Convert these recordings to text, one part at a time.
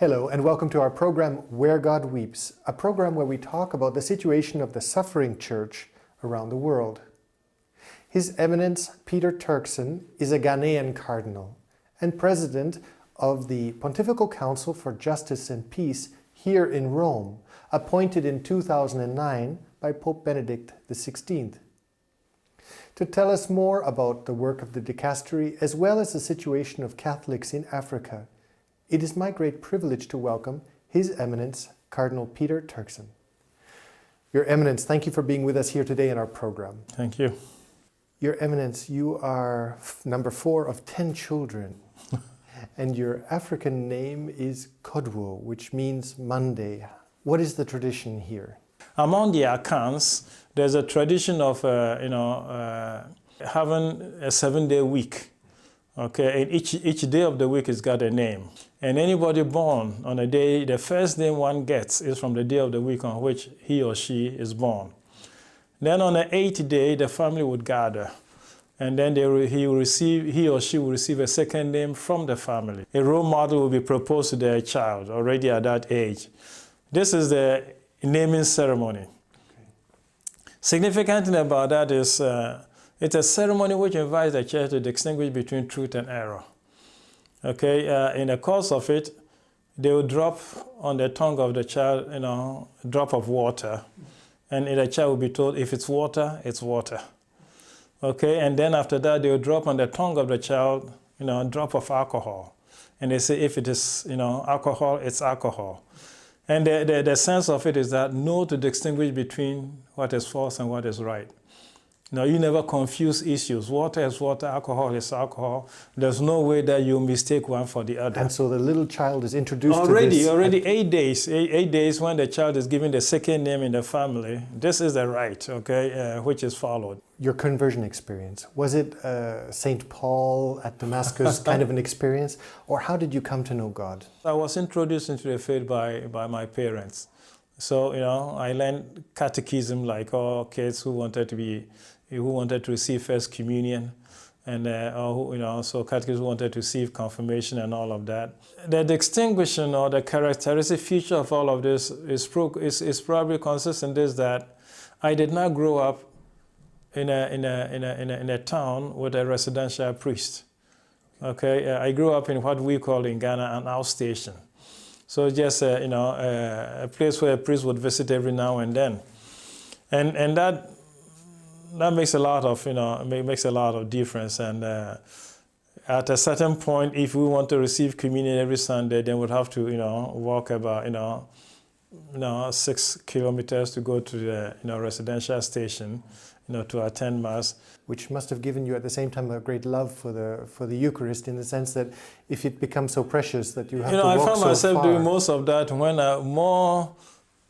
Hello and welcome to our program Where God Weeps, a program where we talk about the situation of the suffering church around the world. His Eminence Peter Turkson is a Ghanaian Cardinal and President of the Pontifical Council for Justice and Peace here in Rome, appointed in 2009 by Pope Benedict XVI. To tell us more about the work of the dicastery as well as the situation of Catholics in Africa, it is my great privilege to welcome His Eminence Cardinal Peter Turkson. Your Eminence, thank you for being with us here today in our program. Thank you. Your Eminence, you are number 4 of 10 children, and your African name is Kodwo, which means Monday. What is the tradition here? Among the accounts, there's a tradition of having a 7-day week. Okay, and each day of the week has got a name. And anybody born on a day, the first name one gets is from the day of the week on which he or she is born. Then on the 8th day, the family would gather. And then he or she will receive a second name from the family. A role model will be proposed to their child already at that age. This is the naming ceremony. Okay. Significant thing about that is it's a ceremony which invites the church to distinguish between truth and error. Okay, in the course of it, they will drop on the tongue of the child, a drop of water, and the child will be told, if it's water, it's water. Okay, and then after that, they will drop on the tongue of the child, a drop of alcohol, and they say, if it is, alcohol, it's alcohol. And the sense of it is that know to distinguish between what is false and what is right. You never confuse issues. Water is water, alcohol is alcohol. There's no way that you mistake one for the other. And so the little child is introduced to this. this. Already 8 days. 8 days when the child is given the second name in the family. This is the rite, okay, which is followed. Your conversion experience, was it St. Paul at Damascus kind of an experience? Or how did you come to know God? I was introduced into the faith by my parents. So, I learned catechism like all kids who wanted to receive First Communion, and so catechism wanted to receive confirmation and all of that. The distinguishing or the characteristic feature of all of this is probably consistent is that I did not grow up in a town with a residential priest. Okay, I grew up in what we call in Ghana an outstation. So just a place where a priest would visit every now and then, and that makes a lot of difference. And at a certain point, if we want to receive communion every Sunday, then we'd have to walk about 6 kilometers to go to the residential station to attend Mass. Which must have given you at the same time a great love for the Eucharist, in the sense that if it becomes so precious that you have to walk so far. I found myself doing most of that when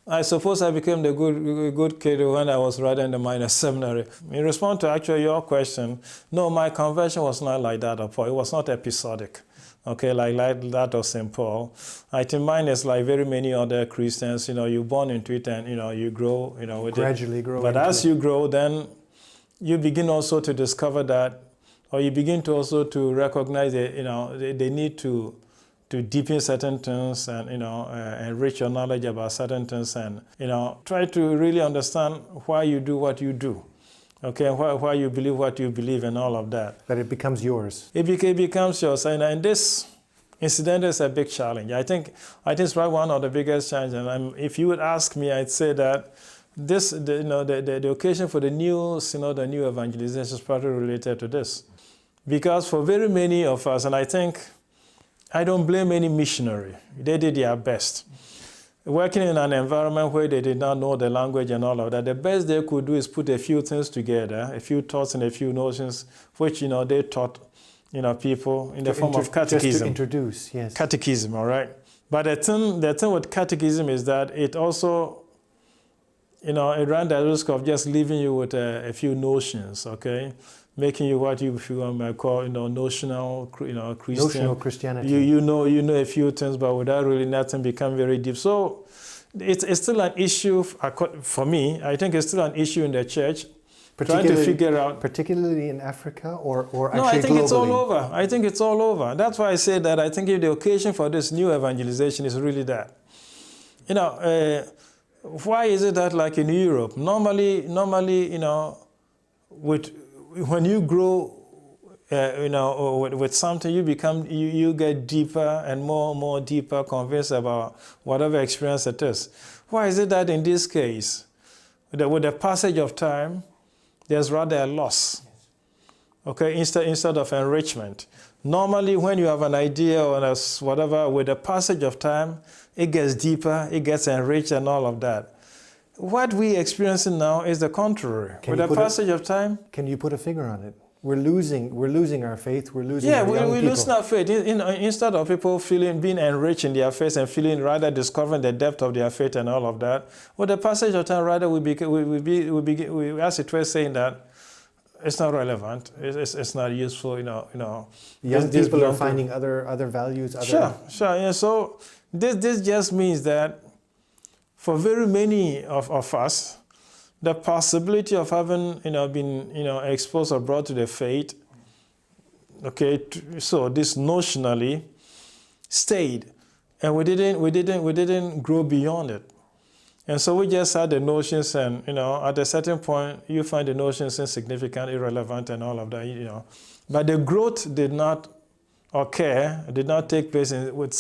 I suppose I became the good kid when I was rather in the minor seminary. In response to actually your question, no, my conversion was not like that of Paul. It was not episodic. Okay, like that of St. Paul. I think mine is like very many other Christians. You're born into it and you grow. With gradually grow. But as you grow, then you begin also to discover that, or you begin to also to recognize that they need to deepen certain things and enrich your knowledge about certain things and try to really understand why you do what you do. Okay, why you believe what you believe and all of that. That it becomes yours. It becomes yours, and this incident is a big challenge. I think it's probably one of the biggest challenges. And if you would ask me, I'd say that the occasion for the new synod, the new evangelization is probably related to this, because for very many of us, and I think I don't blame any missionary. They did their best. Working in an environment where they did not know the language and all of that, the best they could do is put a few things together, a few thoughts and a few notions, which, they taught, people in the form of catechism. Just to introduce, yes. Catechism, all right? But the thing with catechism is that it also, it ran the risk of just leaving you with a few notions, okay? Making you what you might call, notional, Christian. Notional Christianity. You know a few things, but without really nothing become very deep. So it's still an issue for me. I think it's still an issue in the church trying to figure out. Particularly in Africa or actually No, I think globally? it's all over. I think it's all over. That's why I say that I think the occasion for this new evangelization is really that. You know, why is it that like in Europe, normally, you know, when you grow, you know, with something, you get deeper and more deeper convinced about whatever experience it is. Why is it that in this case, with the passage of time, there's rather a loss, okay, instead of enrichment? Normally, when you have an idea or whatever, with the passage of time, it gets deeper, it gets enriched and all of that. What we're experiencing now is the contrary. With the passage of time. Can you put a finger on it? We're losing our faith, we're losing our young people. Yeah, we're losing our faith. Instead of people being enriched in their faith and feeling rather discovering the depth of their faith and all of that, with the passage of time, rather we as it was saying that it's not relevant, it's not useful, you know. Young people are finding other values. Sure. And so this just means that for very many of us, the possibility of having, been, exposed or brought to the faith, okay, so this notionally stayed, and we didn't grow beyond it, and so we just had the notions, and at a certain point you find the notions insignificant, irrelevant, and all of that, but the growth did not take place with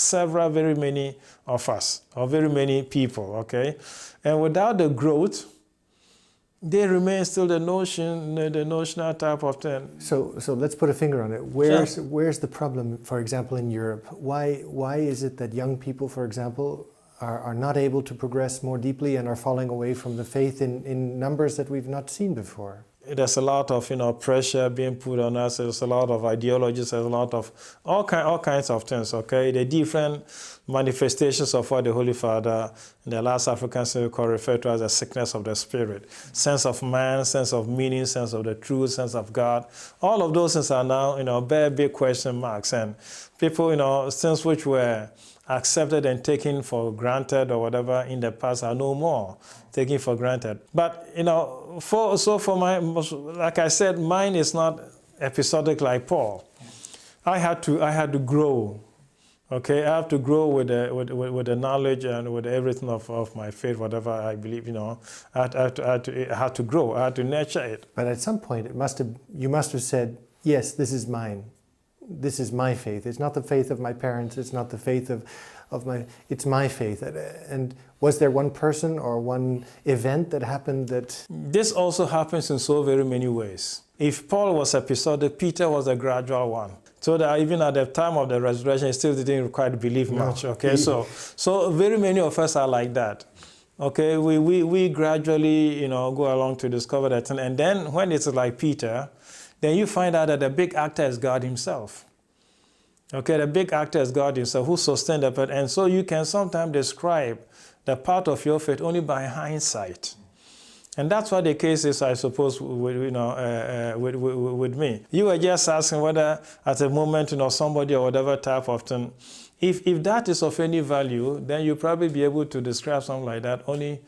very many of us, or very many people, okay, and without the growth, they remain still the notional type of thing. So let's put a finger on it. Where's the problem, for example, in Europe? Why is it that young people, for example, are not able to progress more deeply and are falling away from the faith in numbers that we've not seen before? There's a lot of pressure being put on us. There's a lot of ideologies. There's a lot of all kinds of things. Okay, the different manifestations of what the Holy Father in the last African Circle referred to as the sickness of the spirit, sense of man, sense of meaning, sense of the truth, sense of God. All of those things are now very big question marks, and people things which were accepted and taken for granted or whatever in the past are no more taken for granted. But for my, like I said, mine is not episodic like Paul. I had to grow. Okay, I have to grow with the knowledge and with everything of my faith, whatever I believe. I had to grow. I had to nurture it. But at some point, you must have said, yes, this is mine. This is my faith. It's not the faith of my parents. It's not the faith it's my faith. And was there one person or one event that happened that... This also happens in so very many ways. If Paul was episodic, Peter was a gradual one. So that even at the time of the resurrection, he still didn't quite believe much. Okay, so very many of us are like that. Okay, we gradually go along to discover that, and then when it's like Peter, then you find out that the big actor is God himself. Okay, the big actor is God himself who sustained the part. And so you can sometimes describe the part of your faith only by hindsight. And that's what the case is, I suppose, with me. You were just asking whether at a moment, somebody or whatever type of thing, if that is of any value, then you'll probably be able to describe something like that only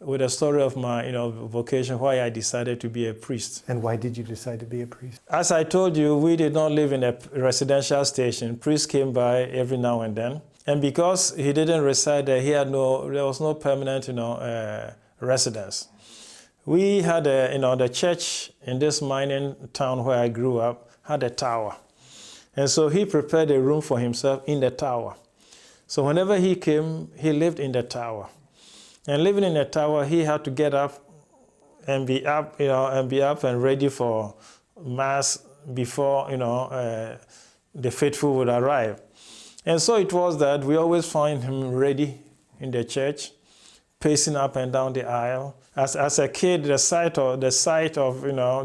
with a story of my, vocation, why I decided to be a priest. And why did you decide to be a priest? As I told you, we did not live in a residential station. Priests came by every now and then. And because he didn't reside there, there was no permanent, residence. We had the church in this mining town where I grew up had a tower. And so he prepared a room for himself in the tower. So whenever he came, he lived in the tower. And living in a tower, he had to get up and be up, and ready for mass before, the faithful would arrive. And so it was that we always find him ready in the church, pacing up and down the aisle. As a kid, the sight of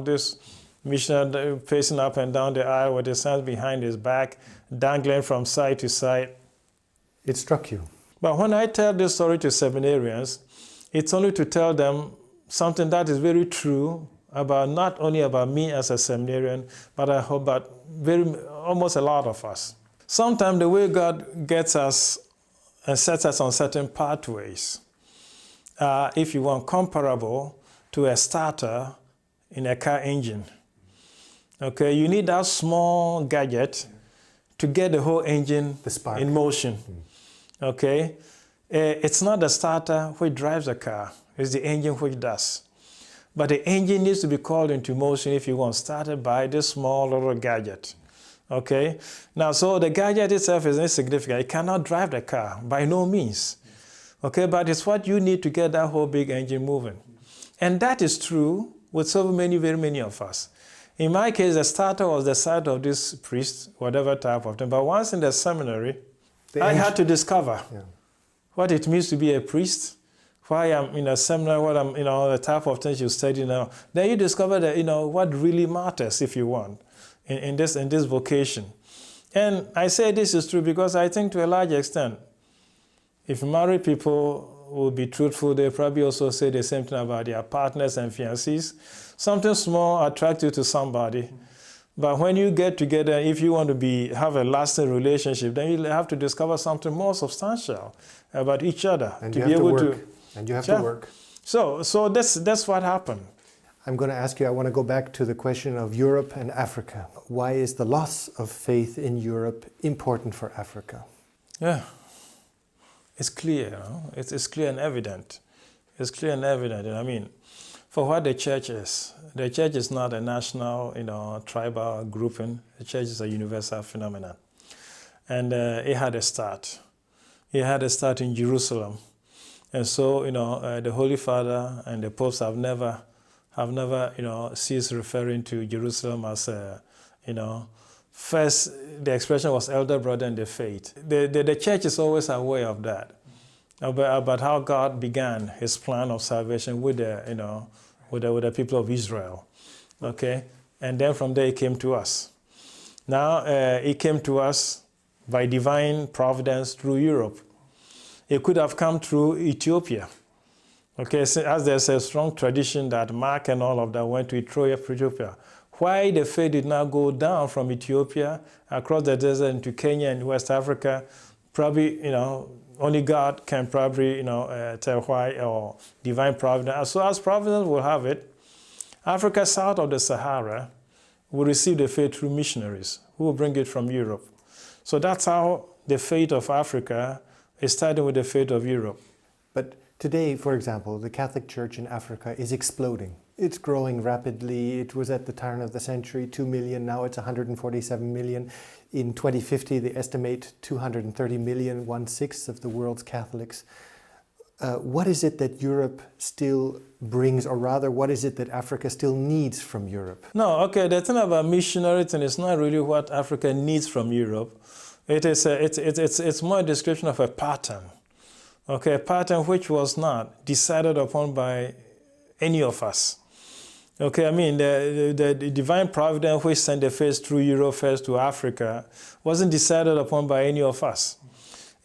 this missionary pacing up and down the aisle with his hands behind his back, dangling from side to side, it struck you. But when I tell this story to seminarians, it's only to tell them something that is very true about not only about me as a seminarian, but I hope about almost a lot of us. Sometimes the way God gets us and sets us on certain pathways, if you want, comparable to a starter in a car engine. Okay, you need that small gadget to get the whole engine in motion. Okay, it's not the starter which drives the car, it's the engine which does. But the engine needs to be called into motion if you want to start it by this small little gadget. Okay, now so the gadget itself is insignificant. It cannot drive the car, by no means. Okay, but it's what you need to get that whole big engine moving. And that is true with so many, very many of us. In my case, the starter was the sight of this priest, whatever type of thing. But once in the seminary, I had to discover what it means to be a priest, why I'm in a seminary, what I'm, the type of things you study now. Then you discover that, what really matters, if you want, in this vocation. And I say this is true because I think to a large extent, if married people will be truthful, they probably also say the same thing about their partners and fiancés. Something small attracts you to somebody. But when you get together, if you want to have a lasting relationship, then you have to discover something more substantial about each other. And you have to work. And you have to work. So that's what happened. I'm going to ask you, I want to go back to the question of Europe and Africa. Why is the loss of faith in Europe important for Africa? Yeah. It's clear, it's clear and evident. It's clear and evident. I mean, for what the church is not a national, tribal grouping. The church is a universal phenomenon. And it had a start. It had a start in Jerusalem. And so, the Holy Father and the popes have never ceased referring to Jerusalem as first, the expression was elder brother in the faith. The church is always aware of that, about how God began his plan of salvation with the people of Israel. Okay? And then from there it came to us. Now it came to us by divine providence through Europe. It could have come through Ethiopia. Okay, so as there's a strong tradition that Mark and all of that went to Ethiopia. Why the faith did not go down from Ethiopia across the desert into Kenya and West Africa, probably, only God can probably, tell why, or divine providence. So as providence will have it, Africa south of the Sahara will receive the faith through missionaries who will bring it from Europe. So that's how the faith of Africa is starting with the faith of Europe. But today, for example, the Catholic Church in Africa is exploding. It's growing rapidly. It was at the turn of the century 2 million, now it's 147 million. In 2050, they estimate 230 million, 1/6 of the world's Catholics. What is it that Europe still brings, or rather, what is it that Africa still needs from Europe? No, okay, the thing about missionary thing is not really what Africa needs from Europe. It's more a description of a pattern. Okay, a pattern which was not decided upon by any of us. Okay, I mean, the divine providence which sent the faith through Europe first to Africa wasn't decided upon by any of us.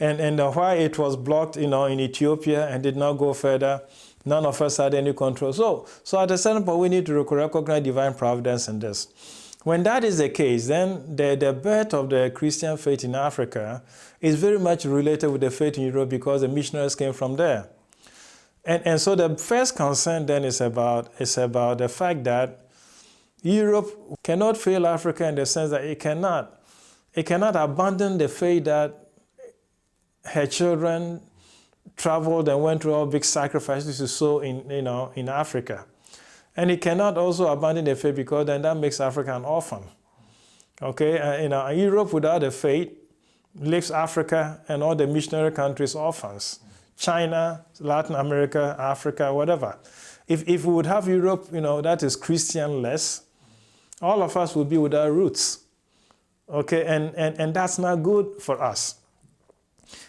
And why it was blocked, in Ethiopia and did not go further, none of us had any control. So at a certain point, we need to recognize divine providence in this. When that is the case, then the birth of the Christian faith in Africa is very much related with the faith in Europe because the missionaries came from there. And so the first concern then is about the fact that Europe cannot fail Africa in the sense that it cannot abandon the faith that her children traveled and went through all big sacrifices to sow in Africa. And it cannot also abandon the faith because then that makes Africa an orphan. Okay, Europe without the faith leaves Africa and all the missionary countries orphans. China, Latin America, Africa, whatever. If we would have Europe, that is Christian-less, all of us would be without roots. Okay, and that's not good for us.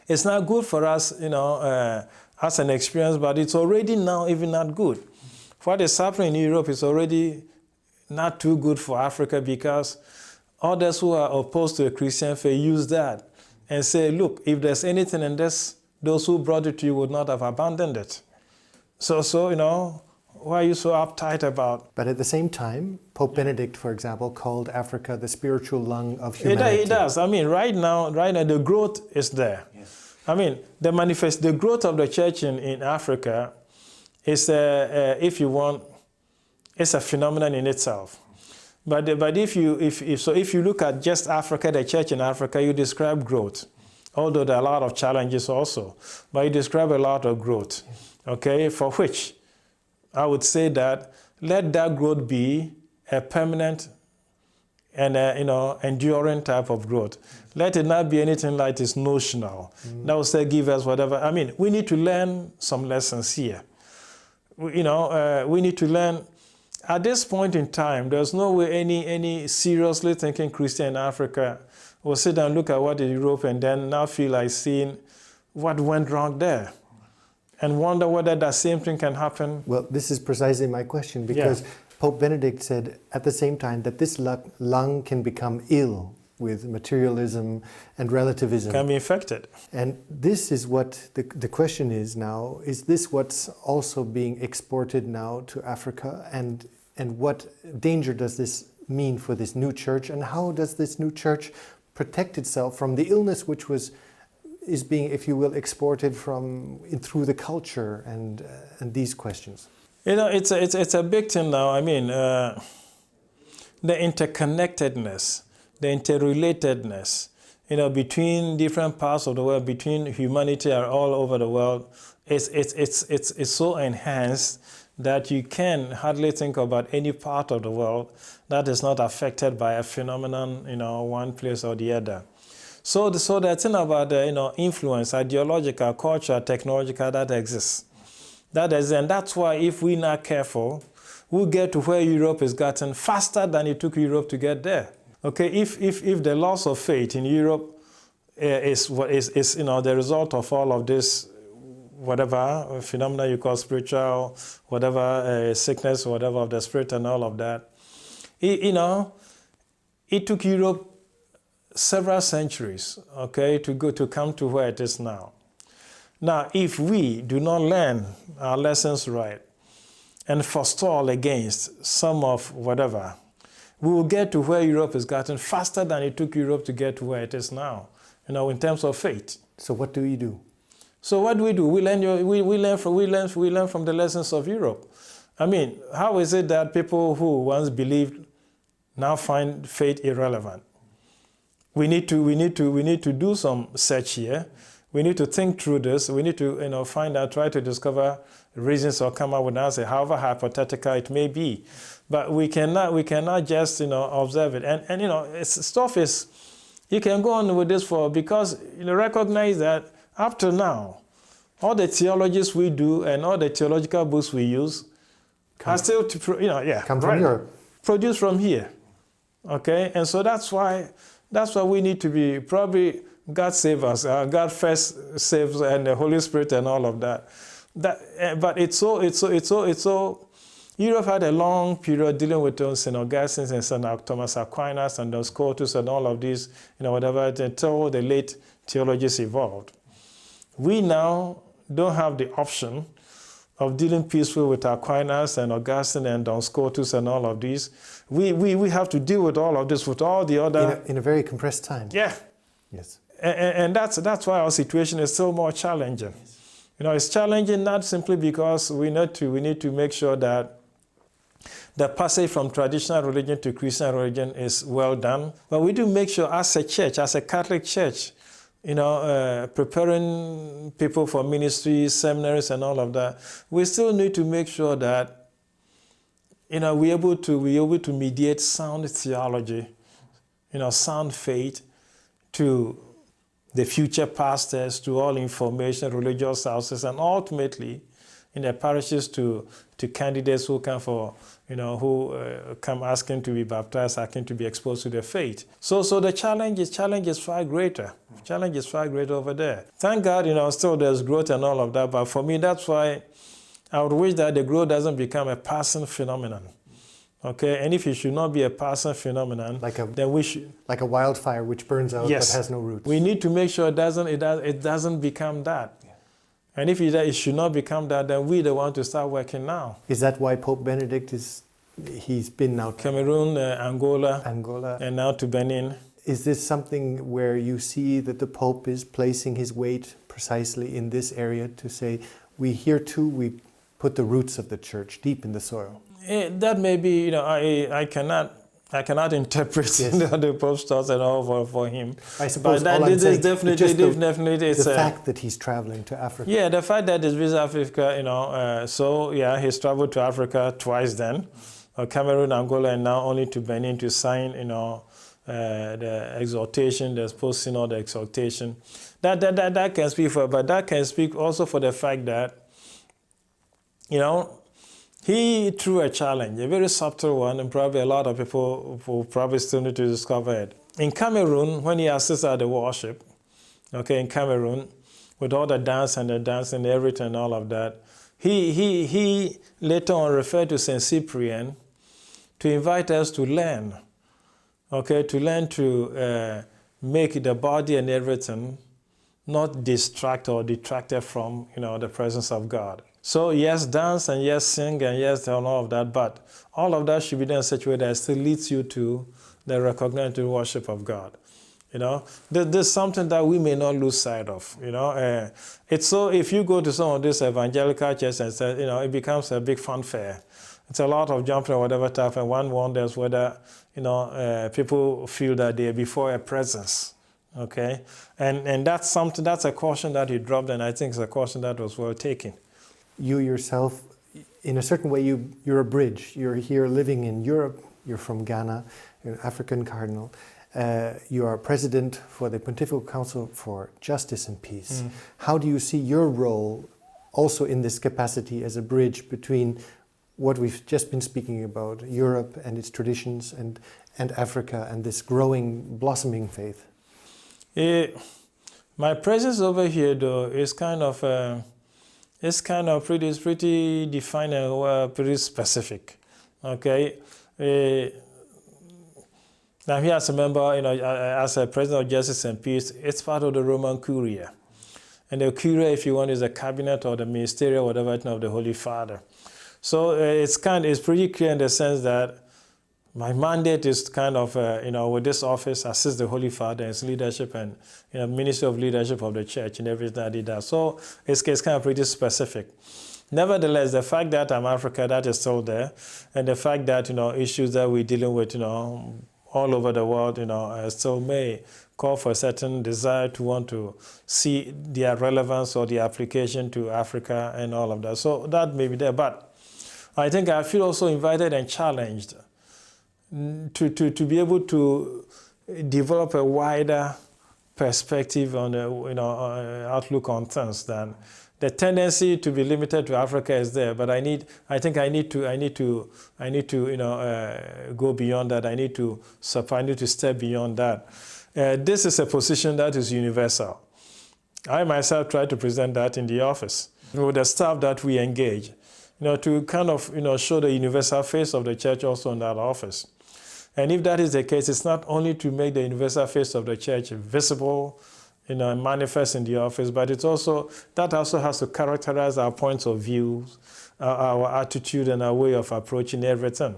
It's not good for us, as an experience, but it's already now even not good. What is happening in Europe is already not too good for Africa because others who are opposed to the Christian faith use that and say, look, if there's anything in this, those who brought it to you would not have abandoned it. So why are you so uptight about? But at the same time, Pope Benedict, for example, called Africa the spiritual lung of humanity. It does. I mean, right now, the growth is there. Yes. I mean, the growth of the church in Africa is, if you want, it's a phenomenon in itself. But if you look at just Africa, the church in Africa, you describe growth, although there are a lot of challenges also. But you describe a lot of growth, okay? For which I would say that let that growth be a permanent and enduring type of growth. Let it not be anything like it's notional. That will say, give us whatever. I mean, we need to learn some lessons here. We need to learn. At this point in time, there's no way any seriously thinking Christian in Africa will sit down and look at what is Europe and then now feel like seeing what went wrong there and wonder whether that same thing can happen. Well, this is precisely my question, because Pope Benedict said at the same time that this lung can become ill with materialism and relativism. Can be infected. And this is what the question is now. Is this what's also being exported now to Africa? And what danger does this mean for this new church? And how does this new church protect itself from the illness which is being, if you will, exported through the culture and these questions? It's a big thing now. I mean, the interconnectedness, the interrelatedness, between different parts of the world, between humanity all over the world, it's so enhanced that you can hardly think about any part of the world that is not affected by a phenomenon, one place or the other. So the thing about the influence, ideological, cultural, technological, that exists. And that's why if we're not careful, we'll get to where Europe is gotten faster than it took Europe to get there. Okay, if the loss of faith in Europe is the result of all of this, whatever phenomena you call spiritual, whatever sickness, whatever of the spirit and all of that, it took Europe several centuries, okay, to come to where it is now. Now, if we do not learn our lessons right and forestall against some of whatever, we will get to where Europe has gotten faster than it took Europe to get to where it is now, in terms of faith. So what do you do? So what do? We learn from the lessons of Europe. I mean, how is it that people who once believed now find faith irrelevant? We need to do some search here. We need to think through this. We need to find out, try to discover reasons or come up with an answer, however hypothetical it may be. But we cannot just observe it. And stuff is, you can go on with this because recognize that up to now, all the theologies we do and all the theological books we use are still come from Europe, produced from here. Okay, and so that's why we need to be probably God save us, God first saves, and the Holy Spirit and all of that. But it's so. Europe had a long period dealing with St. Augustine and St. Thomas Aquinas and those Scotus and all of these, whatever, until the late theologies evolved. We now don't have the option of dealing peacefully with Aquinas and Augustine and Don Scotus and all of these. We have to deal with all of this, with all the other... In a very compressed time. Yeah. Yes. And that's why our situation is still more challenging. Yes. It's challenging not simply because we need to make sure that the passage from traditional religion to Christian religion is well done, but we do make sure as a church, as a Catholic church, preparing people for ministries, seminaries, and all of that, we still need to make sure that we're able to mediate sound theology, sound faith to the future pastors, to all information, religious houses, and ultimately in the parishes to candidates who come for, who come asking to be baptized, asking to be exposed to the faith. So the challenge is far greater. The challenge is far greater over there. Thank God, still there's growth and all of that, but for me, that's why I would wish that the growth doesn't become a passing phenomenon. Okay, and if it should not be a passing phenomenon, then we should... Like a wildfire which burns out but has no roots. We need to make sure it doesn't become that. Yeah. And if it should not become that, then we the one to start working now. Is that why Pope Benedict he's been now... Cameroon, Angola, and now to Benin. Is this something where you see that the Pope is placing his weight precisely in this area to say, we here too, we put the roots of the church deep in the soil? That may be, I cannot interpret the Pope's thoughts at all for him. I suppose but all I'm saying, definitely, the fact that he's traveling to Africa. Yeah, the fact that he's visited Africa, he's traveled to Africa twice then, Cameroon, Angola, and now only to Benin to sign, the exhortation, the post-synod exhortation. That can speak for, but that can speak also for the fact that, he threw a challenge, a very subtle one, and probably a lot of people will probably still need to discover it. In Cameroon, when he assisted at the worship, in Cameroon, with all the dance and everything and all of that, he later on referred to St. Cyprian to invite us to learn, to make the body and everything not distract or detracted from, the presence of God. So yes, dance and yes, sing and yes, and all of that, but all of that should be done in such a way that it still leads you to the recognized worship of God. There's something that we may not lose sight of. It's so if you go to some of these evangelical churches and say, it becomes a big fun fair. It's a lot of jumping or whatever type, and one wonders whether people feel that they are before a presence. Okay, and that's a caution that he dropped, and I think it's a caution that was well taken. You yourself, in a certain way, you're a bridge. You're here living in Europe. You're from Ghana. You're an African cardinal. You are president for the Pontifical Council for Justice and Peace. How do you see your role also in this capacity as a bridge between what we've just been speaking about, Europe and its traditions, and Africa and this growing, blossoming faith? My presence over here, though, is kind of pretty defined and pretty specific. Okay. I'm here as a member, as a president of Justice and Peace. It's part of the Roman Curia, and the Curia, if you want, is the cabinet or the ministerial, whatever, of the Holy Father. So it's pretty clear in the sense that my mandate is kind of, with this office, assist the Holy Father in his leadership and, Ministry of Leadership of the Church and everything that he does. So it's kind of pretty specific. Nevertheless, the fact that I'm Africa, that is still there, and the fact that, issues that we're dealing with, all over the world, still may call for a certain desire to want to see their relevance or the application to Africa and all of that. So that may be there, but I think I feel also invited and challenged to be able to develop a wider perspective on the outlook on things than the tendency to be limited to Africa is there. But I need to go beyond that. I need to step beyond that. This is a position that is universal. I myself try to present that in the office with the staff that we engage, to kind of show the universal face of the church also in that office. And if that is the case, it's not only to make the universal face of the church visible, and manifest in the office, but it also has to characterize our points of view, our attitude, and our way of approaching everything.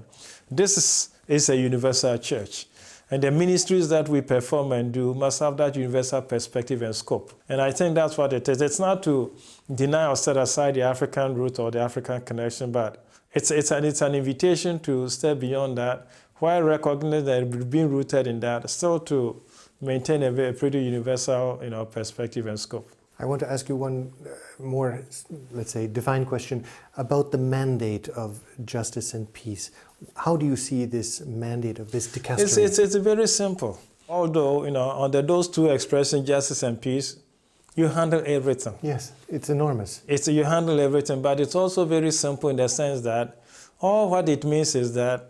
This is a universal church. And the ministries that we perform and do must have that universal perspective and scope. And I think that's what it is. It's not to deny or set aside the African root or the African connection, but it's an invitation to step beyond that, while recognizing that being rooted in that, still to maintain a very pretty universal, perspective and scope. I want to ask you one more, let's say, defined question about the mandate of justice and peace. How do you see this mandate of this dicastery? It's very simple. Although, under those two expressions, justice and peace, you handle everything. Yes, it's enormous. You handle everything, but it's also very simple in the sense that all what it means is that,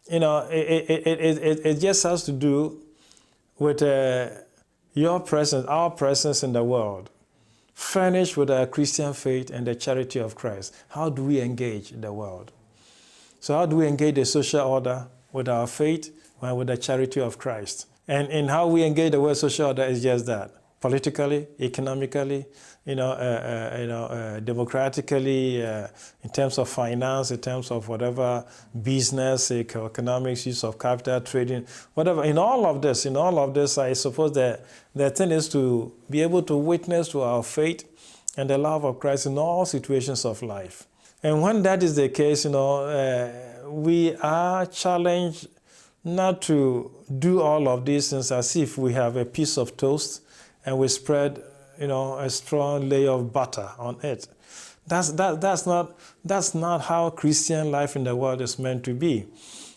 it just has to do with your presence, our presence in the world, furnished with our Christian faith and the charity of Christ. How do we engage the world? So how do we engage the social order with our faith and with the charity of Christ? And in how we engage the world social order is just that. Politically, economically, democratically, in terms of finance, in terms of whatever, business, economics, use of capital, trading, whatever. In all of this, I suppose that the thing is to be able to witness to our faith and the love of Christ in all situations of life. And when that is the case, we are challenged not to do all of these things as if we have a piece of toast and we spread, a strong layer of butter on it. That's not how Christian life in the world is meant to be.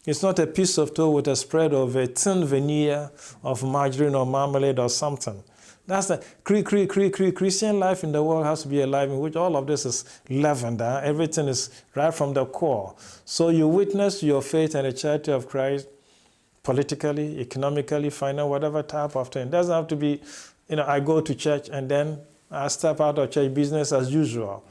It's not a piece of toast with a spread of a thin veneer of margarine or marmalade or something. That's the Christian life in the world has to be a life in which all of this is leavened. Everything is right from the core. So you witness your faith and the charity of Christ politically, economically, financially, whatever type of thing. It doesn't have to be, I go to church and then I step out of church, business as usual.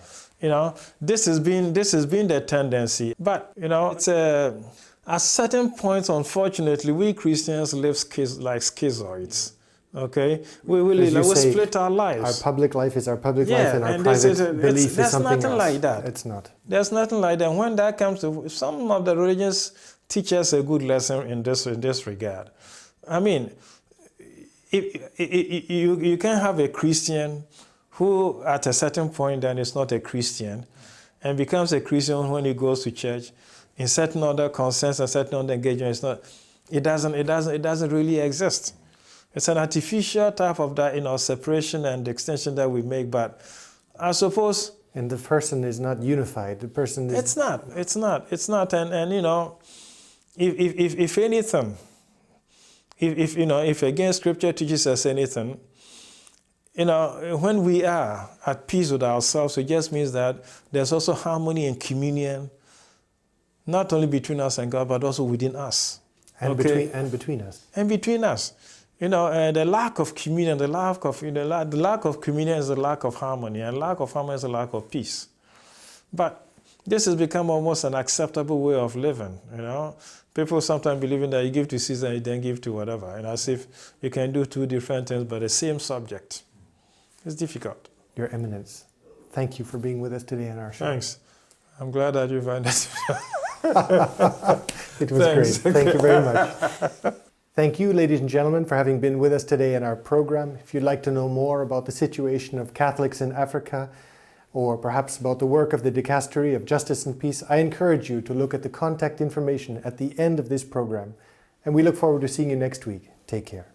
This has been the tendency. But, it's at certain points, unfortunately, we Christians live like schizoids. Okay, we split our lives. Our public life is our public life, and our private belief is something else. There's nothing like that. It's not. There's nothing like that. When that comes to, some of the religions teach us a good lesson in this regard. I mean, you can have a Christian who, at a certain point, then is not a Christian, and becomes a Christian when he goes to church. In certain other concerns and certain other engagements, it doesn't really exist. It's an artificial type of that, separation and extension that we make. But I suppose. And the person is not unified. The person is. It's not. And if anything, if again Scripture teaches us anything, when we are at peace with ourselves, it just means that there's also harmony and communion, not only between us and God, but also within us. And between us. And between us. The lack of communion, the lack of communion is the lack of harmony, and lack of harmony is the lack of peace. But this has become almost an acceptable way of living, People sometimes believe that you give to Caesar, you then give to whatever, and as if you can do two different things, but the same subject. It's difficult. Your Eminence, thank you for being with us today on our show. Thanks. I'm glad that you found us. It was Thanks. Great. Thank you very much. Thank you, ladies and gentlemen, for having been with us today in our program. If you'd like to know more about the situation of Catholics in Africa, or perhaps about the work of the Dicastery of Justice and Peace, I encourage you to look at the contact information at the end of this program. And we look forward to seeing you next week. Take care.